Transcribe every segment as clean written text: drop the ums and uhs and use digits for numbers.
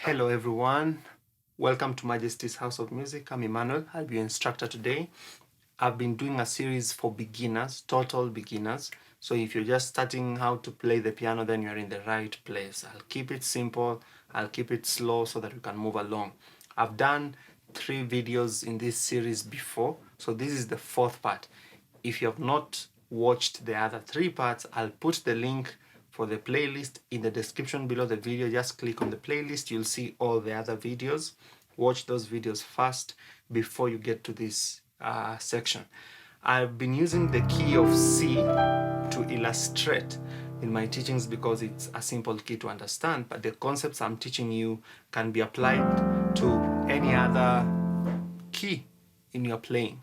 Hello everyone, welcome to Majesty's House of Music. I'm Emmanuel, I'll be your instructor today. I've been doing a series for beginners, total beginners. So if you're just starting how to play the piano, then you're in the right place. I'll keep it simple, I'll keep it slow so that we can move along. I've done 3 videos in this series before, so this is the 4th part. If you have not watched the other 3 parts, I'll put the link for the playlist in the description below the video. Just click on the playlist, you'll see all the other videos. Watch those videos first before you get to this section. I've been using the key of C to illustrate in my teachings because it's a simple key to understand, but the concepts I'm teaching you can be applied to any other key in your playing.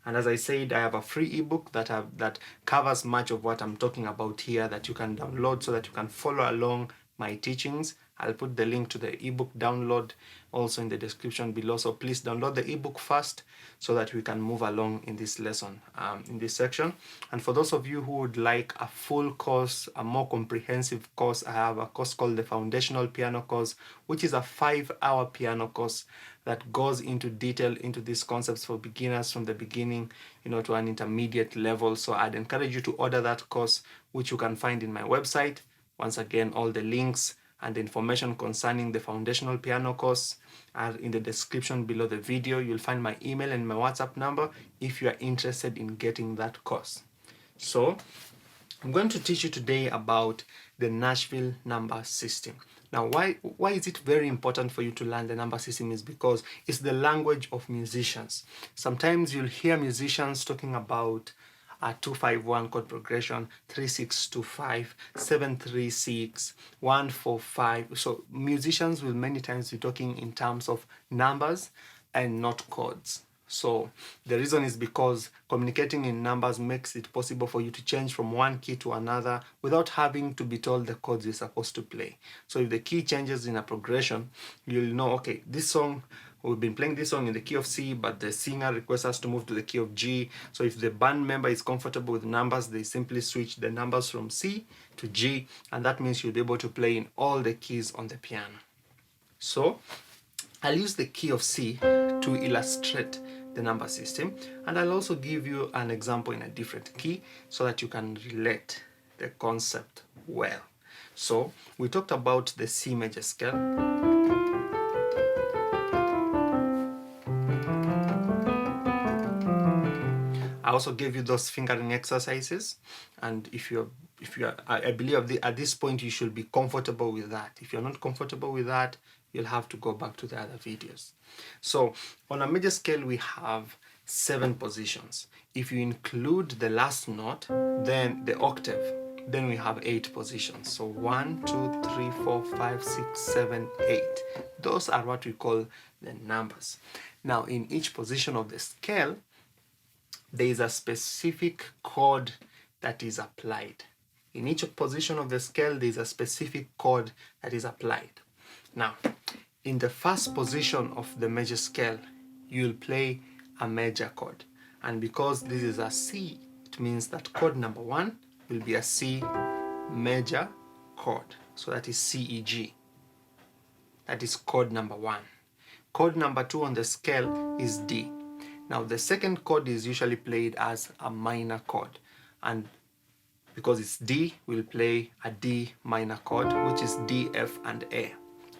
And as I said, I have a free ebook that covers much of what I'm talking about here that you can download so that you can follow along my teachings. I'll put the link to the ebook download also in the description below. So please download the ebook first so that we can move along in this lesson, in this section. And for those of you who would like a full course, a more comprehensive course, I have a course called the Foundational Piano Course, which is a 5-hour piano course that goes into detail into these concepts for beginners from the beginning, to an intermediate level. So I'd encourage you to order that course, which you can find in my website. Once again, all the links and the information concerning the foundational piano course are in the description below the video. You'll find my email and my WhatsApp number if you are interested in getting that course. So I'm going to teach you today about the Nashville number system. Now, why is it very important for you to learn the number system is because it's the language of musicians. Sometimes you'll hear musicians talking about a 2-5-1 chord progression, 3-6-2-5, 7-3-6, 1-4-5. So musicians will many times be talking in terms of numbers and not chords. So the reason is because communicating in numbers makes it possible for you to change from one key to another without having to be told the chords you're supposed to play. So if the key changes in a progression, you'll know, okay, this song, we've been playing this song in the key of C, but the singer requests us to move to the key of G. So if the band member is comfortable with numbers, they simply switch the numbers from C to G, and that means you'll be able to play in all the keys on the piano. So I'll use the key of C to illustrate the number system, and I'll also give you an example in a different key so that you can relate the concept well. So we talked about the C major scale. I also gave you those fingering exercises, and if you are, I believe at this point you should be comfortable with that. If you're not comfortable with that, you'll have to go back to the other videos. So on a major scale, we have 7 positions. If you include the last note, then the octave, then we have 8 positions. So 1, 2, 3, 4, 5, 6, 7, 8. Those are what we call the numbers. Now, in each position of the scale, there is a specific chord that is applied. In each position of the scale, there is a specific chord that is applied. Now, in the first position of the major scale, you'll play a major chord. And because this is a C, it means that chord number 1 will be a C major chord. So that is C, E, G. That is chord number 1. Chord number 2 on the scale is D. Now, the second chord is usually played as a minor chord. And because it's D, we'll play a D minor chord, which is D, F, and A.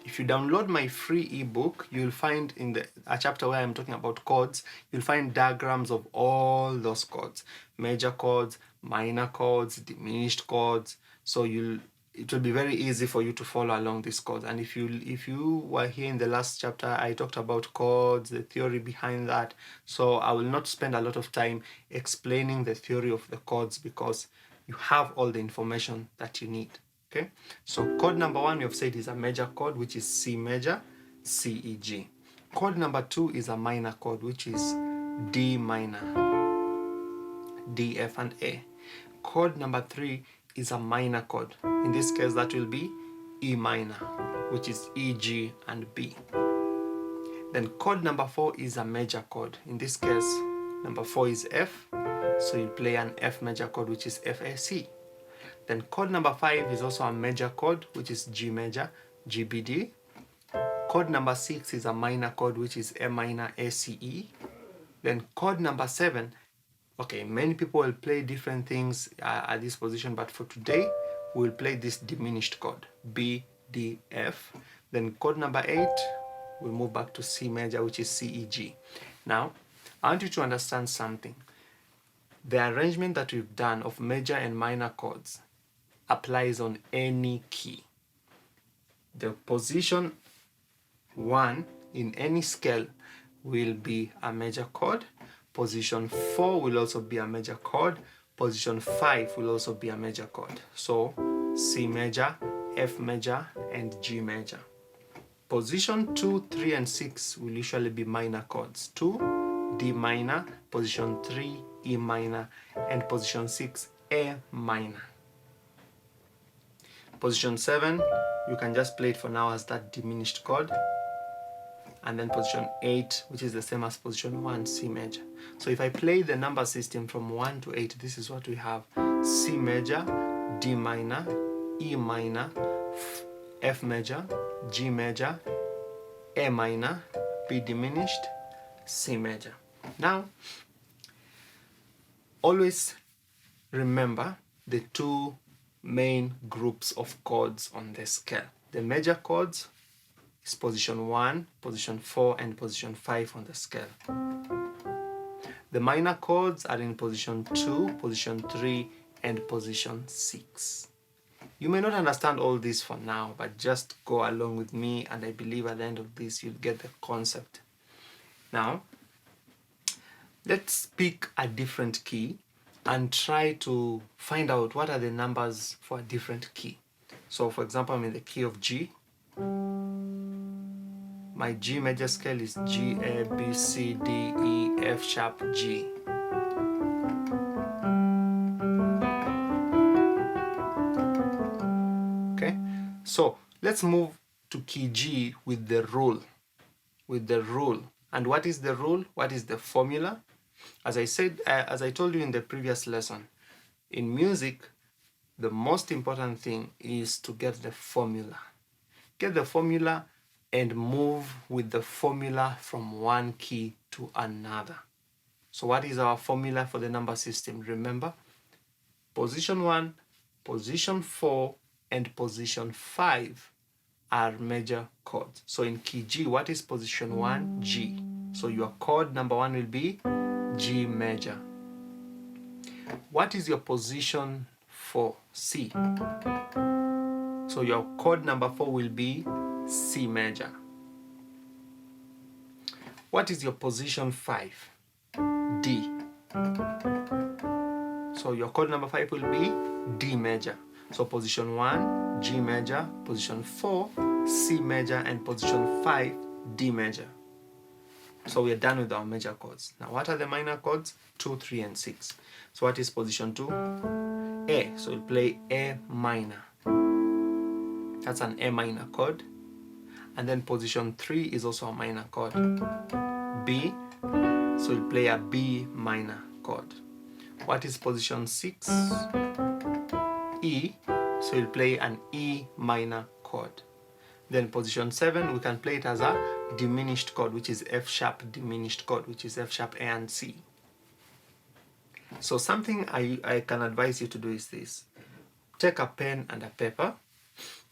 If you download my free ebook, you'll find in a chapter where I'm talking about chords, you'll find diagrams of all those chords. Major chords, minor chords, diminished chords. So it will be very easy for you to follow along these chords. And if you were here in the last chapter, I talked about chords, the theory behind that. So I will not spend a lot of time explaining the theory of the chords because you have all the information that you need. Okay, so chord number 1 we have said is a major chord, which is C major, C, E, G. Chord number 2 is a minor chord, which is D minor, D, F, and A. Chord number 3 is a minor chord. In this case, that will be E minor, which is E, G, and B. Then chord number 4 is a major chord. In this case, number 4 is F, so you play an F major chord, which is F, A, C. Then chord number 5 is also a major chord, which is G major, G, B, D. chord number 6 is a minor chord, which is A minor, A, C, E. Then chord number 7, okay, many people will play different things at this position, but for today, we'll play this diminished chord, B, D, F. Then chord number 8, we'll move back to C major, which is C, E, G. Now, I want you to understand something. The arrangement that we've done of major and minor chords applies on any key. The position 1 in any scale will be a major chord. Position 4 will also be a major chord. Position 5 will also be a major chord. So C major, F major, and G major. Position 2, 3, and 6 will usually be minor chords. 2, D minor, position 3, E minor, and position 6, A minor. Position 7, you can just play it for now as that diminished chord. And then position 8, which is the same as position 1, C major. So if I play the number system from 1 to 8, this is what we have. C major, D minor, E minor, F major, G major, A minor, B diminished, C major. Now, always remember the two main groups of chords on the scale. The major chords is position 1, position 4, and position 5 on the scale. The minor chords are in position 2, position 3, and position 6. You may not understand all this for now, but just go along with me, and I believe at the end of this you'll get the concept. Now, let's pick a different key and try to find out what are the numbers for a different key. So for example, I'm in the key of G. My G major scale is G, A, B, C, D, E, F sharp, G. Okay, so let's move to key G with the rule. And what is the rule? What is the formula? As I said, as I told you in the previous lesson, in music, the most important thing is to get the formula. Get the formula and move with the formula from one key to another. So what is our formula for the number system? Remember, position 1, position 4, and position 5 are major chords. So in key G, what is position 1? G. So your chord number 1 will be G major. What is your position for C? So your chord number 4 will be C major. What is your position 5? D. So your chord number 5 will be D major. So position 1, G major, position 4, C major, and position 5, D major. So we're done with our major chords. Now what are the minor chords? 2, 3, and 6. So what is position 2? A. So we'll play A minor. That's an A minor chord. And then position 3 is also a minor chord. B. So we'll play a B minor chord. What is position 6? E. So we'll play an E minor chord. Then position 7, we can play it as a diminished chord, which is F sharp diminished chord, which is F sharp, A, and C. So something I can advise you to do is this. Take a pen and a paper,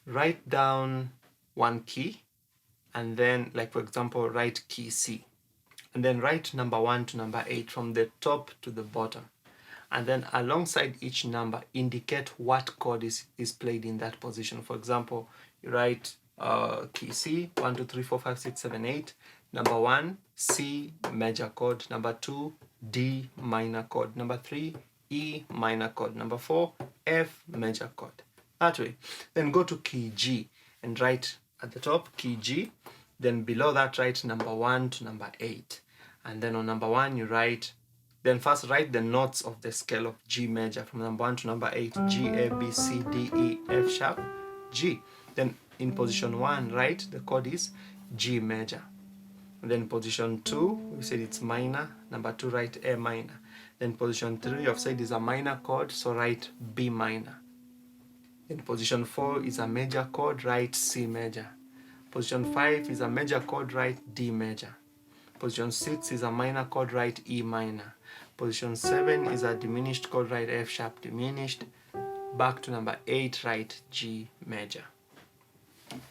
write down one key, and then, like for example, write key C. And then write number 1 to number 8 from the top to the bottom. And then alongside each number, indicate what chord is played in that position. For example, you write key C, 1, 2, 3, 4, 5, 6, 7, 8. Number 1, C major chord. Number 2, D minor chord. Number 3, E minor chord. Number 4, F major chord. That way. Then go to key G and write at the top key G. Then below that, write number 1 to number 8. And then on number 1, you write, then first write the notes of the scale of G major from number 1 to number 8. G, A, B, C, D, E, F sharp, G. Then in position 1, write the chord is G major. And then position 2, we said it's minor. Number 2, write A minor. Then position 3, I've said is a minor chord, so write B minor. Then position 4 is a major chord, write C major. Position 5 is a major chord, write D major. Position 6 is a minor chord, write E minor. Position 7 is a diminished chord, write F sharp diminished. Back to number 8, write G major.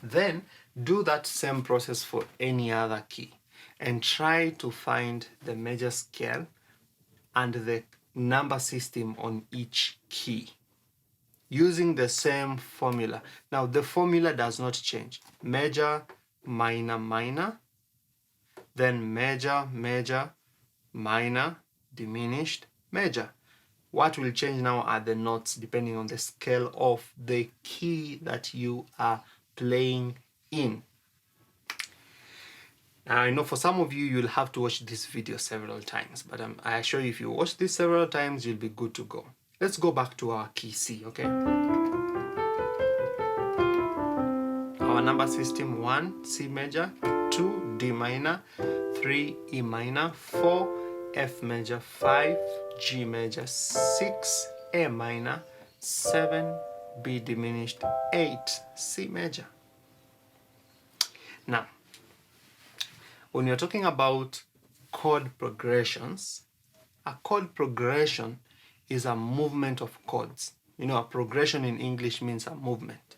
Then do that same process for any other key and try to find the major scale and the number system on each key using the same formula. Now the formula does not change. Major, minor, minor, then major, major, minor, diminished, major. What will change now are the notes depending on the scale of the key that you are playing in. Now, I know for some of you, you'll have to watch this video several times, but I assure you if you watch this several times, you'll be good to go. Let's go back to our key C, okay? Our number system: 1, C major, 2, D minor, 3, E minor, 4, F major, 5, G major, 6, A minor, 7, B diminished, 8, C major. Now, when you're talking about chord progressions, a chord progression is a movement of chords. You know, a progression in English means a movement.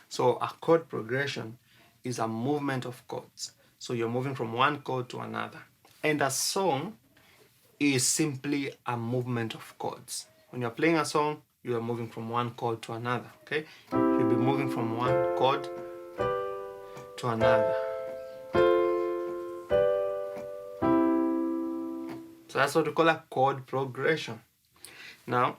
So a chord progression is a movement of chords. So you're moving from one chord to another. And a song is simply a movement of chords. When you're playing a song, you are moving from one chord to another, okay? You'll be moving from one chord to another. So that's what we call a chord progression. Now,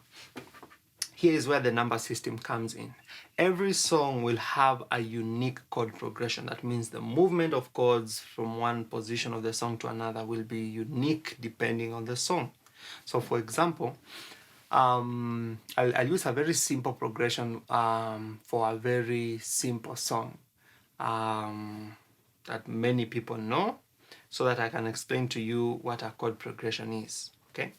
here is where the number system comes in. Every song will have a unique chord progression. That means the movement of chords from one position of the song to another will be unique depending on the song. So for example, I'll use a very simple progression for a very simple song that many people know, so that I can explain to you what a chord progression is, okay?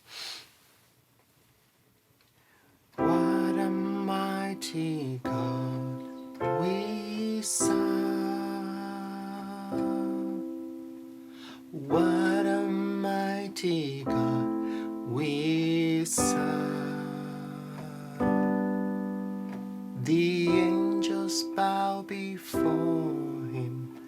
What a mighty God we serve. What a mighty God we serve. The angels bow before him,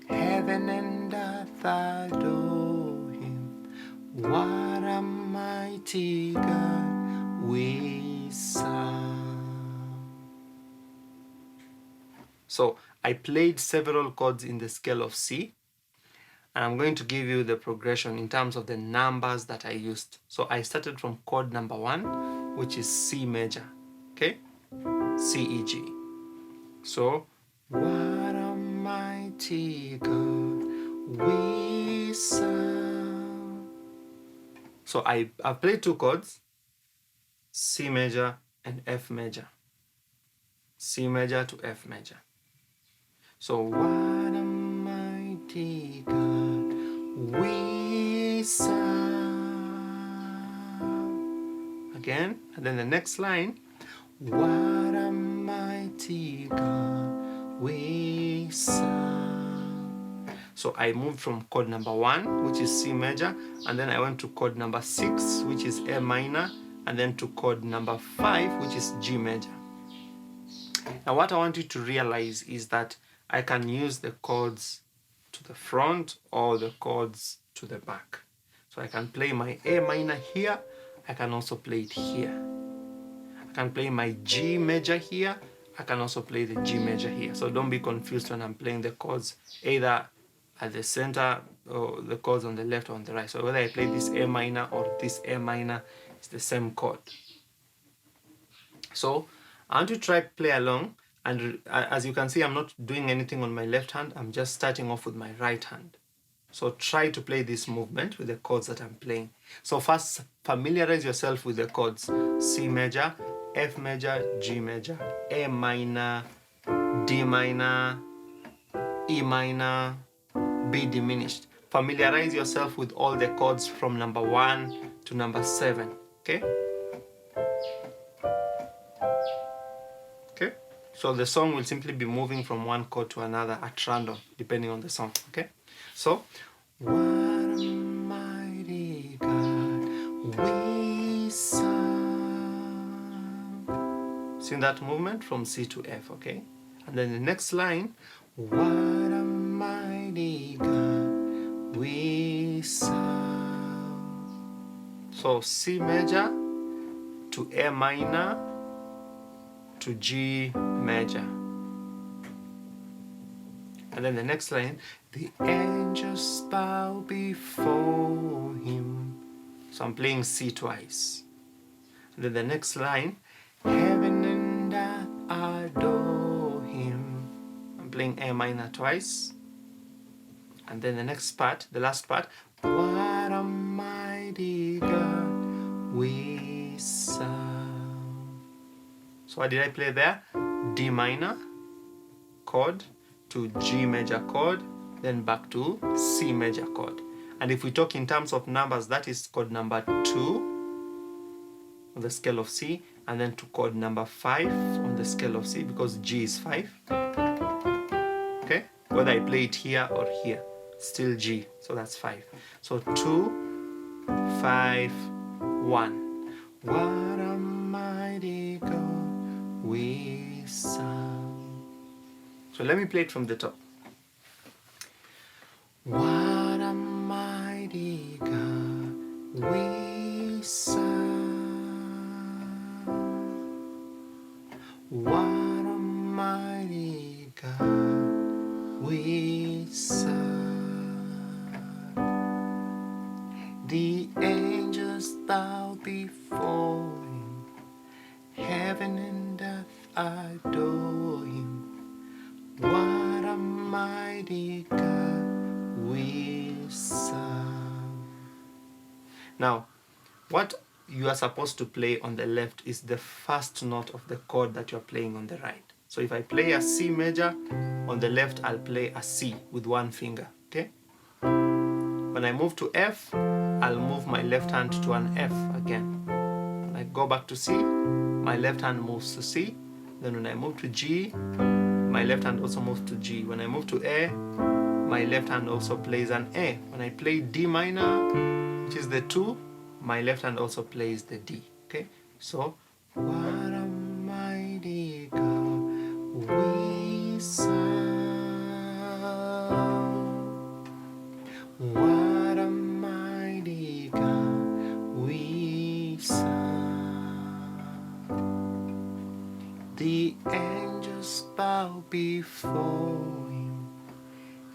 heaven and earth adore him. What a mighty God we serve. So I played several chords in the scale of C, and I'm going to give you the progression in terms of the numbers that I used. So I started from chord number 1, which is C major, okay? C, E, G. So, what a mighty God we serve. So I played 2 chords, C major and F major. C major to F major. So, what a mighty God we serve. Again, and then the next line, what a mighty God we serve. So I moved from chord number 1, which is C major, and then I went to chord number 6, which is A minor, and then to chord number 5, which is G major. Now what I want you to realize is that I can use the chords to the front or the chords to the back. So I can play my A minor here, I can also play it here. I can play my G major here, I can also play the G major here. So don't be confused when I'm playing the chords either at the center or the chords on the left or on the right. So whether I play this A minor or this A minor, it's the same chord. So I want to try play along, and as you can see, I'm not doing anything on my left hand, I'm just starting off with my right hand. So try to play this movement with the chords that I'm playing. So first, familiarize yourself with the chords: C major, F major, G major, A minor, D minor, E minor, B diminished. Familiarize yourself with all the chords from number 1 to number 7, okay? Okay? So the song will simply be moving from one chord to another at random, depending on the song, okay? So, what a mighty God we serve. See that movement from C to F, okay? And then the next line, what a mighty God we serve. So C major to A minor to G major. And then the next line, the angels bow before him. So I'm playing C twice. And then the next line, heaven and earth adore him. I'm playing A minor twice. And then the next part, the last part, what a mighty God we serve. So what did I play there? D minor chord to G major chord, then back to C major chord. And if we talk in terms of numbers, that is chord number 2 on the scale of C, and then to chord number 5 on the scale of C, because G is 5. Okay? Whether I play it here or here, still G, so that's 5. So 2, 5, 1. What a mighty God we serve. So let me play it from the top. What a mighty God we serve. What a mighty God we serve. The angels bow before him. Heaven and earth adore him. What a mighty God we serve. Now, what you are supposed to play on the left is the first note of the chord that you're playing on the right. So if I play a C major, on the left I'll play a C with one finger, okay? When I move to F, I'll move my left hand to an F again. When I go back to C, my left hand moves to C. Then when I move to G, my left hand also moves to G. When I move to A, my left hand also plays an A. When I play D minor, which is the 2, my left hand also plays the D. Okay? So, what a mighty God we serve. What a mighty God we serve. The angels bow before him,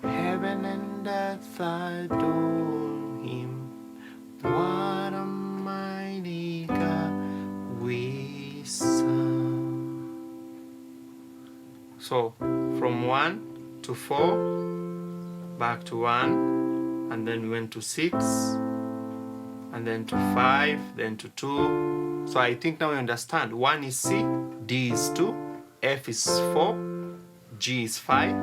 heaven and earth adore him. What a mighty God we serve. So from 1 to 4, back to 1, and then we went to 6, and then to 5, then to 2. So I think now you understand. 1 is C, D is 2, F is 4, G is 5,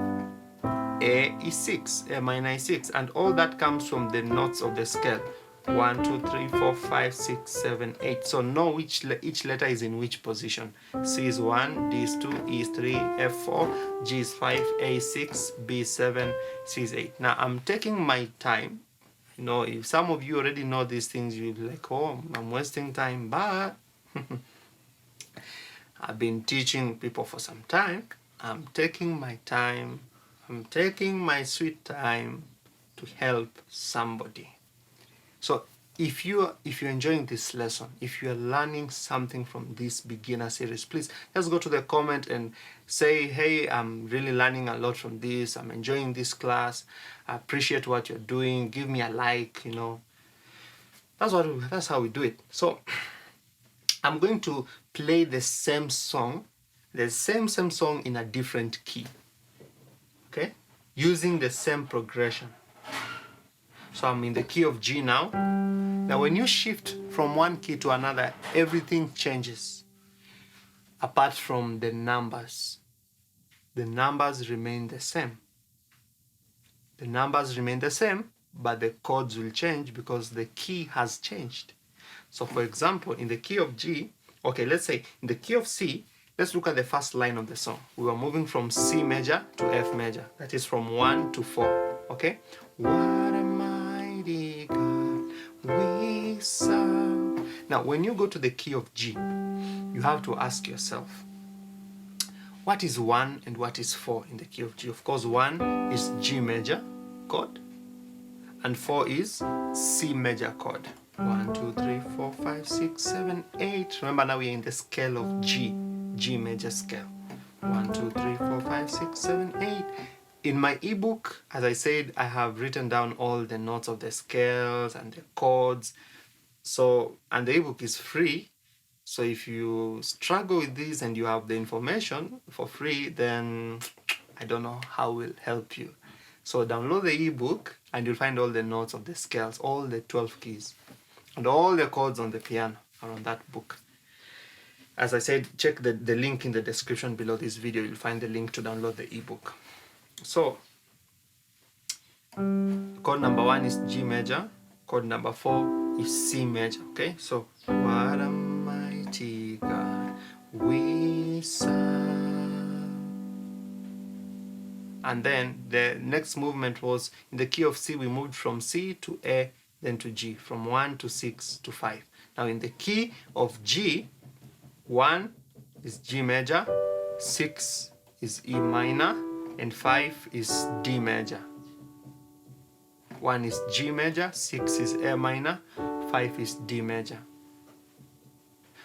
A is 6, A minor is 6, and all that comes from the notes of the scale. 1, 2, 3, 4, 5, 6, 7, 8. So know which each letter is in which position. C is 1, D is 2, E is 3, F 4, G is 5, A is 6, B is 7, C is 8. Now I'm taking my time. You know, if some of you already know these things, you'll be like, oh, I'm wasting time, but I've been teaching people for some time. I'm taking my time. I'm taking my sweet time to help somebody. So if you're enjoying this lesson, if you're learning something from this beginner series, please just go to the comment and say, hey, I'm really learning a lot from this. I'm enjoying this class. I appreciate what you're doing. Give me a like, you know. That's how we do it. So I'm going to play the same song, song in a different key. Okay? Using the same progression. So I'm in the key of G now. Now when you shift from one key to another, everything changes. Apart from the numbers. The numbers remain the same. The numbers remain the same, but the chords will change because the key has changed. So for example, in the key of G, okay, let's say in the key of C, let's look at the first line of the song. We were moving from C major to F major. That is from 1 to 4. Okay? What a mighty God we serve. Now, when you go to the key of G, you have to ask yourself, what is 1 and what is 4 in the key of G? Of course, 1 is G major chord, and 4 is C major chord. 1, 2, 3, 4, 5, 6, 7, 8. Remember, now we're in the scale of G, G major scale. 1, 2, 3, 4, 5, 6, 7, 8. In my ebook, as I said, I have written down all the notes of the scales and the chords. So, and the ebook is free. So if you struggle with this and you have the information for free, then I don't know how it will help you. So download the ebook and you'll find all the notes of the scales, all the 12 keys, and all the chords on the piano are on that book. As I said, check the link in the description below this video. You'll find the link to download the ebook. So, chord number 1 is G major, chord number 4 is C major. Okay, so what a mighty God we serve. And then the next movement was in the key of C. We moved from C to A, then to G, from 1 to 6 to 5. Now in the key of G, 1 is G major, 6 is E minor, and 5 is D major. 1 is G major, 6 is A minor, 5 is D major.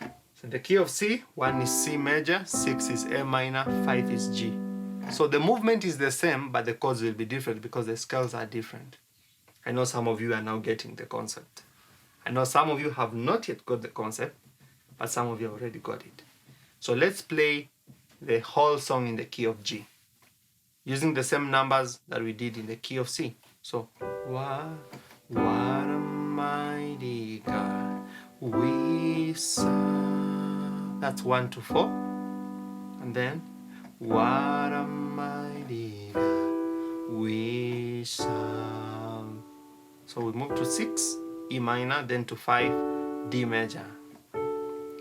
So the key of C, 1 is C major, 6 is A minor, 5 is G. So the movement is the same, but the chords will be different because the scales are different. I know some of you are now getting the concept. I know some of you have not yet got the concept, but some of you already got it. So let's play the whole song in the key of G, using the same numbers that we did in the key of C. So, what a mighty God we serve. That's 1 to 4. And then, what a mighty God we serve. So we move to 6, E minor, then to 5, D major.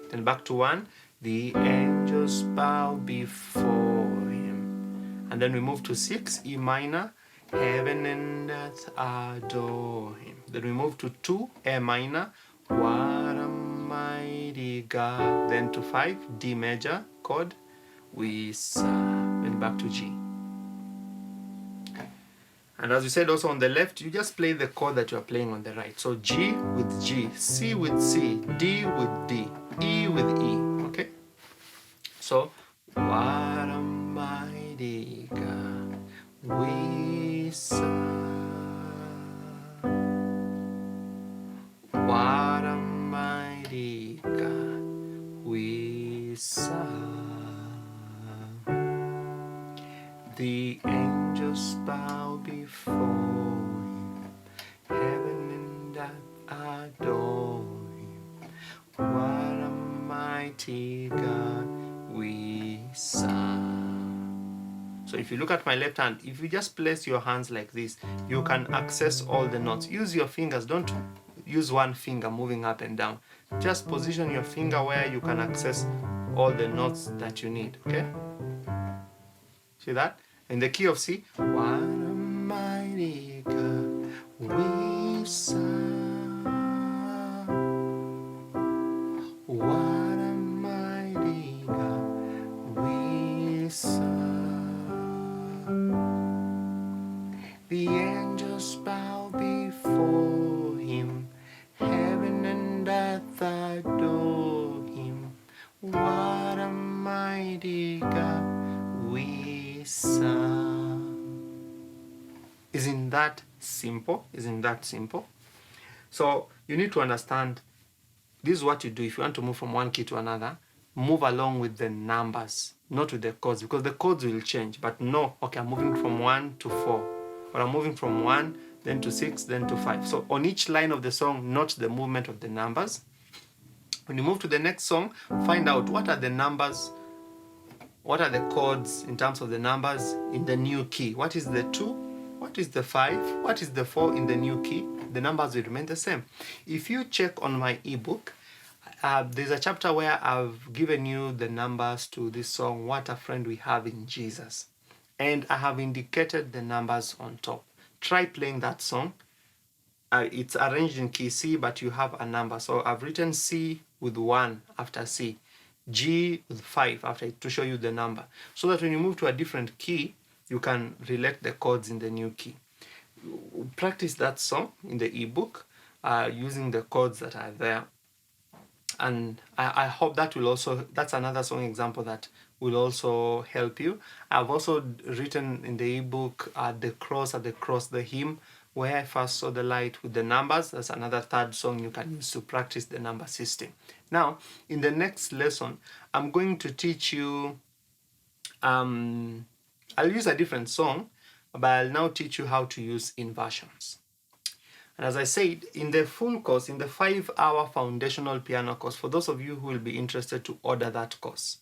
Then back to 1, the angels bow before him. And then we move to 6, E minor, heaven and earth adore him. Then we move to 2, A minor, what a mighty God. Then to 5, D major chord, we serve. And back to G. And as we said also on the left, you just play the chord that you are playing on the right. So G with G, C with C, D with D, E with E. Okay? So, what a mighty God we serve. What a mighty God we serve. The angels bow before him, heaven and earth adore him. What a mighty God we serve. So if you look at my left hand, if you just place your hands like this, you can access all the notes. Use your fingers, don't use one finger moving up and down. Just position your finger where you can access all the notes that you need, okay? See that? In the key of C, what a mighty God we serve. What a mighty God we serve. The angels bow before him, heaven and earth adore him. What a mighty God we serve. Isn't that simple? Isn't that simple? So you need to understand, this is what you do if you want to move from one key to another. Move along with the numbers, not with the chords, because the chords will change. But no, okay, I'm moving from 1 to 4, or I'm moving from 1, then to 6, then to 5. So on each line of the song, note the movement of the numbers. When you move to the next song, find out what are the numbers, what are the chords in terms of the numbers in the new key. What is the 2? What is the 5? What is the 4 in the new key? The numbers will remain the same. If you check on my ebook, there's a chapter where I've given you the numbers to this song, What a Friend We Have in Jesus. And I have indicated the numbers on top. Try playing that song. It's arranged in key C, but you have a number. So I've written C with 1 after C, G with 5 after it, to show you the number. So that when you move to a different key, you can relate the chords in the new key. Practice that song in the ebook using the chords that are there. And I hope that will also, that's another song example that will also help you. I've also written in the ebook at the cross, the hymn, Where I First Saw the Light, with the numbers. That's another third song you can use to practice the number system. Now, in the next lesson, I'm going to teach you, I'll use a different song, but I'll now teach you how to use inversions. And as I said, in the full course, in the 5-hour foundational piano course, for those of you who will be interested to order that course,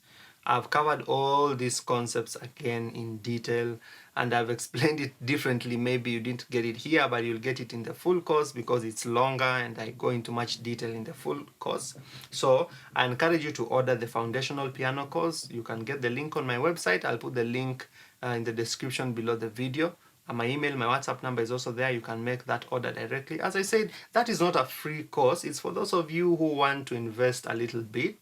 I've covered all these concepts again in detail, and I've explained it differently. Maybe you didn't get it here, but you'll get it in the full course because it's longer and I go into much detail in the full course. So I encourage you to order the foundational piano course. You can get the link on my website. I'll put the link in the description below the video. My email, my WhatsApp number is also there. You can make that order directly. As I said, that is not a free course. It's for those of you who want to invest a little bit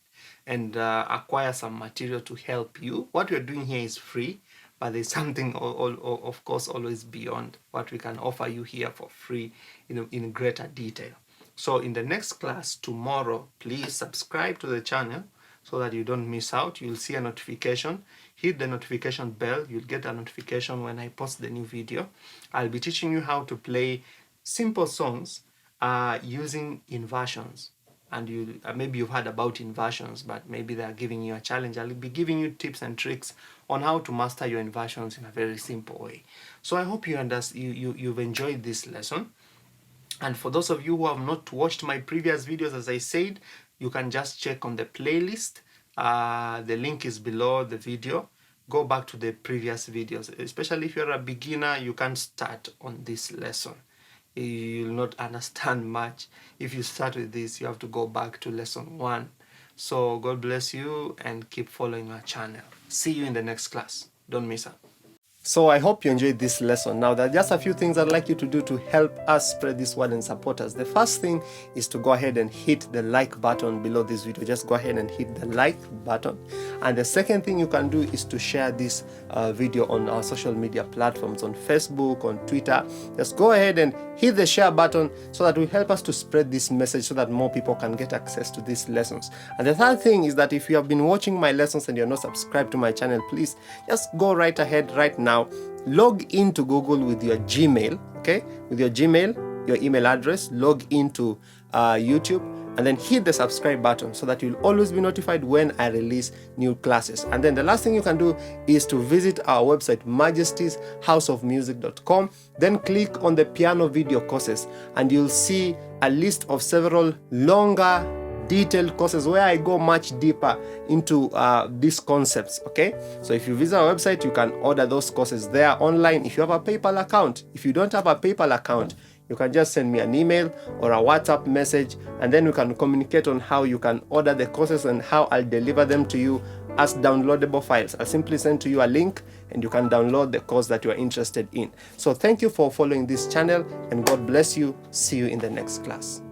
and acquire some material to help you. What we're doing here is free, but there's something, of course, always beyond what we can offer you here for free in greater detail. So in the next class tomorrow, please subscribe to the channel so that you don't miss out. You'll see a notification. Hit the notification bell. You'll get a notification when I post the new video. I'll be teaching you how to play simple songs using inversions. And maybe you've heard about inversions, but maybe they're giving you a challenge. I'll be giving you tips and tricks on how to master your inversions in a very simple way. So I hope you've enjoyed this lesson. And for those of you who have not watched my previous videos, as I said, you can just check on the playlist. The link is below the video. Go back to the previous videos. Especially if you're a beginner, you can't start on this lesson. You'll not understand much. If you start with this, you have to go back to lesson 1. So God bless you and keep following our channel. See you in the next class. Don't miss out. So I hope you enjoyed this lesson. Now, there are just a few things I'd like you to do to help us spread this word and support us. The first thing is to go ahead and hit the like button below this video. Just go ahead and hit the like button. And the second thing you can do is to share this video on our social media platforms, on Facebook, on Twitter. Just go ahead and hit the share button so that will help us to spread this message so that more people can get access to these lessons. And the third thing is that if you have been watching my lessons and you're not subscribed to my channel, please just go right ahead right now. Log into Google with your Gmail, okay? With your Gmail, your email address, log into YouTube, and then hit the subscribe button so that you'll always be notified when I release new classes. And then the last thing you can do is to visit our website, MAJESTY'S then click on the piano video courses, and you'll see a list of several longer detailed courses where I go much deeper into these concepts, okay? So if you visit our website, you can order those courses there online. If you have a PayPal account, if you don't have a PayPal account, you can just send me an email or a WhatsApp message, and then we can communicate on how you can order the courses and how I'll deliver them to you as downloadable files. I'll simply send to you a link and you can download the course that you are interested in. So thank you for following this channel, and God bless you. See you in the next class.